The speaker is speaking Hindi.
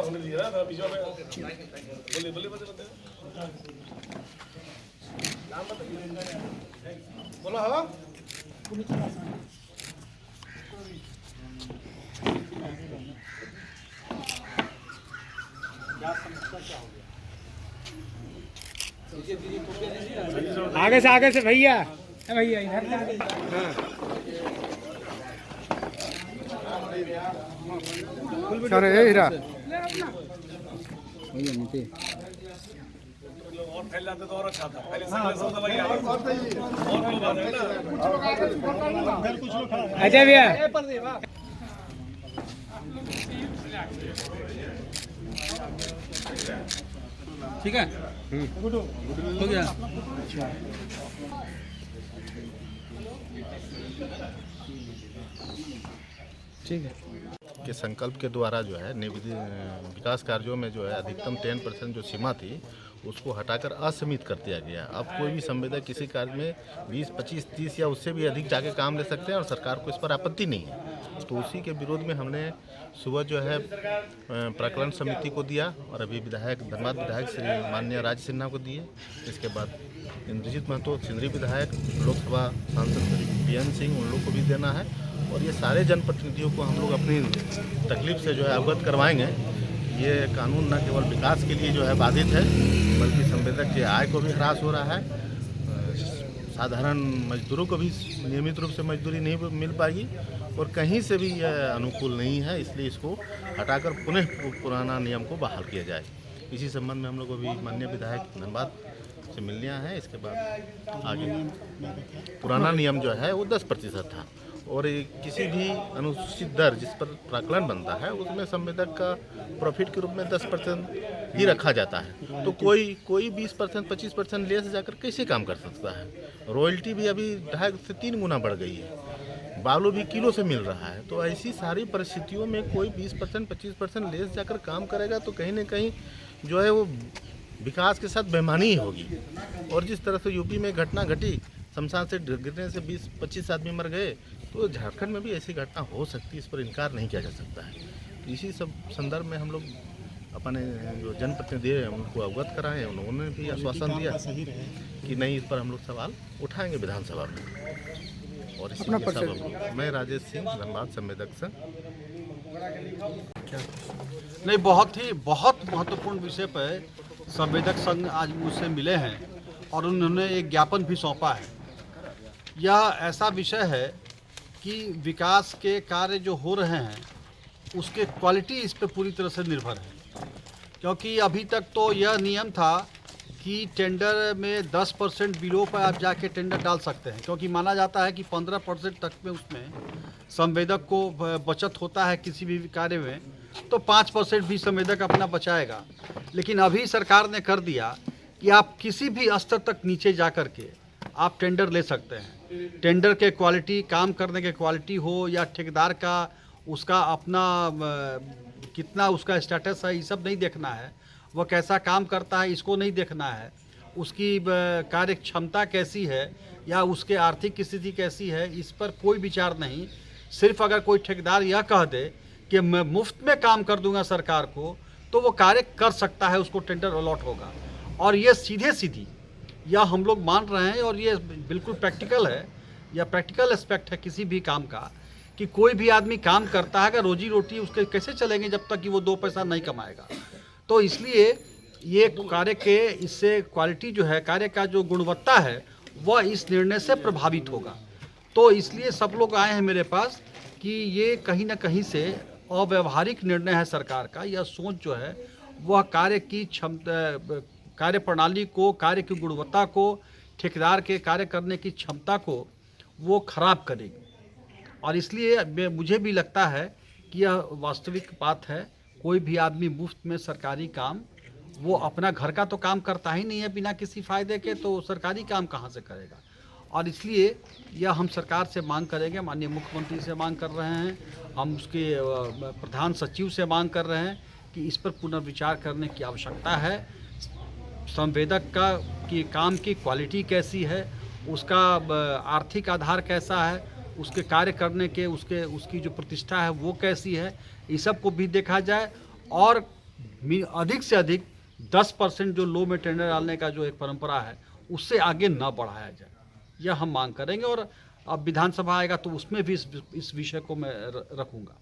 होने दिया ना बीच में। बोले बोले बोले नाम बताइए, बोलो। हाँ आगे से भैया भैया इधर। अरे हीरा भैया नीचे और फैल जाते तो और अच्छा था। पहले सब दवाई और लोग आ रहे ना। अजय भैया ठीक है, हो गया। ठीक है के संकल्प के द्वारा जो है विकास कार्यों में जो है अधिकतम 10% जो सीमा थी उसको हटाकर असीमित कर दिया गया। अब कोई भी संवेदक किसी कार्य में 20, 25, 30 या उससे भी अधिक जाके काम ले सकते हैं और सरकार को इस पर आपत्ति नहीं है। तो उसी के विरोध में हमने सुबह जो है प्राक्कलन समिति को दिया और अभी धनबाद विधायक श्री माननीय राज सिन्हा को दिए। इसके बाद इंद्रजीत महतो सिंदरी विधायक, लोकसभा सांसद श्री PN सिंह, उन लोग को भी देना है। और ये सारे जनप्रतिनिधियों को हम लोग अपनी तकलीफ से जो है अवगत करवाएंगे। ये कानून न केवल विकास के लिए जो है बाधित है बल्कि संवेदक की आय को भी ह्रास हो रहा है। साधारण मजदूरों को भी नियमित रूप से मजदूरी नहीं मिल पाएगी और कहीं से भी यह अनुकूल नहीं है। इसलिए इसको हटाकर पुनः पुराना नियम को बहाल किया जाए। इसी संबंध में हम लोग अभी माननीय विधायक धनबाद से मिलने आए हैं। इसके बाद आगे पुराना नियम जो है वो 10% था और किसी भी अनुसूचित दर जिस पर प्राक्कलन बनता है उसमें संवेदक का प्रॉफिट के रूप में 10% ही रखा जाता है। तो कोई 20%, 25% लेस जाकर कैसे काम कर सकता है। रॉयल्टी भी अभी 2.5 से 3 गुना बढ़ गई है, बालू भी किलो से मिल रहा है। तो ऐसी सारी परिस्थितियों में कोई 20%, 25% लेस जाकर काम करेगा तो कहीं ना कहीं जो है वो विकास के साथ बेईमानी ही होगी। और जिस तरह से यूपी में घटना घटी, शमशान से गिरने से 20-25 आदमी मर गए, तो झारखंड में भी ऐसी घटना हो सकती है, इस पर इनकार नहीं किया जा सकता है। तो इसी सब संदर्भ में हम लोग अपने जो जनप्रतिनिधि हैं उनको अवगत कराएं। उन्होंने भी आश्वासन दिया कि नहीं, इस पर हम लोग सवाल उठाएंगे विधानसभा में। और इसी के सब मैं राजेश सिंह, धनबाद संवेदक संघ। नहीं, बहुत महत्वपूर्ण विषय पर संवेदक संघ आज मुझसे मिले हैं और उन्होंने एक ज्ञापन भी सौंपा है। यह ऐसा विषय है कि विकास के कार्य जो हो रहे हैं उसके क्वालिटी इस पर पूरी तरह से निर्भर है। क्योंकि अभी तक तो यह नियम था कि टेंडर में 10% बिलो पर आप जाके टेंडर डाल सकते हैं, क्योंकि माना जाता है कि 15% तक में उसमें संवेदक को बचत होता है किसी भी कार्य में, तो 5% भी संवेदक अपना बचाएगा। लेकिन अभी सरकार ने कर दिया कि आप किसी भी स्तर तक नीचे जा कर के आप टेंडर ले सकते हैं। टेंडर के क्वालिटी, काम करने के क्वालिटी हो या ठेकेदार का उसका अपना कितना उसका स्टेटस है, ये सब नहीं देखना है। वह कैसा काम करता है इसको नहीं देखना है। उसकी कार्य क्षमता कैसी है या उसके आर्थिक स्थिति कैसी है, इस पर कोई विचार नहीं। सिर्फ अगर कोई ठेकेदार यह कह दे कि मैं मुफ्त में काम कर दूंगा सरकार को, तो वो कार्य कर सकता है, उसको टेंडर अलॉट होगा। और ये सीधी यह हम लोग मान रहे हैं और ये बिल्कुल प्रैक्टिकल है, या प्रैक्टिकल एस्पेक्ट है किसी भी काम का, कि कोई भी आदमी काम करता है, अगर रोजी रोटी उसके कैसे चलेंगे जब तक कि वो 2 पैसा नहीं कमाएगा। तो इसलिए ये कार्य के इससे क्वालिटी जो है, कार्य का जो गुणवत्ता है, वह इस निर्णय से प्रभावित होगा। तो इसलिए सब लोग आए हैं मेरे पास कि ये कहीं ना कहीं से अव्यवहारिक निर्णय है सरकार का। यह सोच जो है वह कार्य की क्षमता, कार्य प्रणाली को, कार्य की गुणवत्ता को, ठेकेदार के कार्य करने की क्षमता को वो खराब करेगी। और इसलिए मुझे भी लगता है कि यह वास्तविक बात है। कोई भी आदमी मुफ्त में सरकारी काम, वो अपना घर का तो काम करता ही नहीं है बिना किसी फ़ायदे के, तो सरकारी काम कहाँ से करेगा। और इसलिए यह हम सरकार से मांग करेंगे, माननीय मुख्यमंत्री से मांग कर रहे हैं, हम उसके प्रधान सचिव से मांग कर रहे हैं कि इस पर पुनर्विचार करने की आवश्यकता है। संवेदक की काम की क्वालिटी कैसी है, उसका आर्थिक आधार कैसा है, उसके कार्य करने के उसकी जो प्रतिष्ठा है वो कैसी है, इस सब को भी देखा जाए। और अधिक से अधिक 10% जो लो में टेंडर डालने का जो एक परंपरा है उससे आगे न बढ़ाया जाए, यह हम मांग करेंगे। और अब विधानसभा आएगा तो उसमें भी इस विषय को मैं रखूंगा।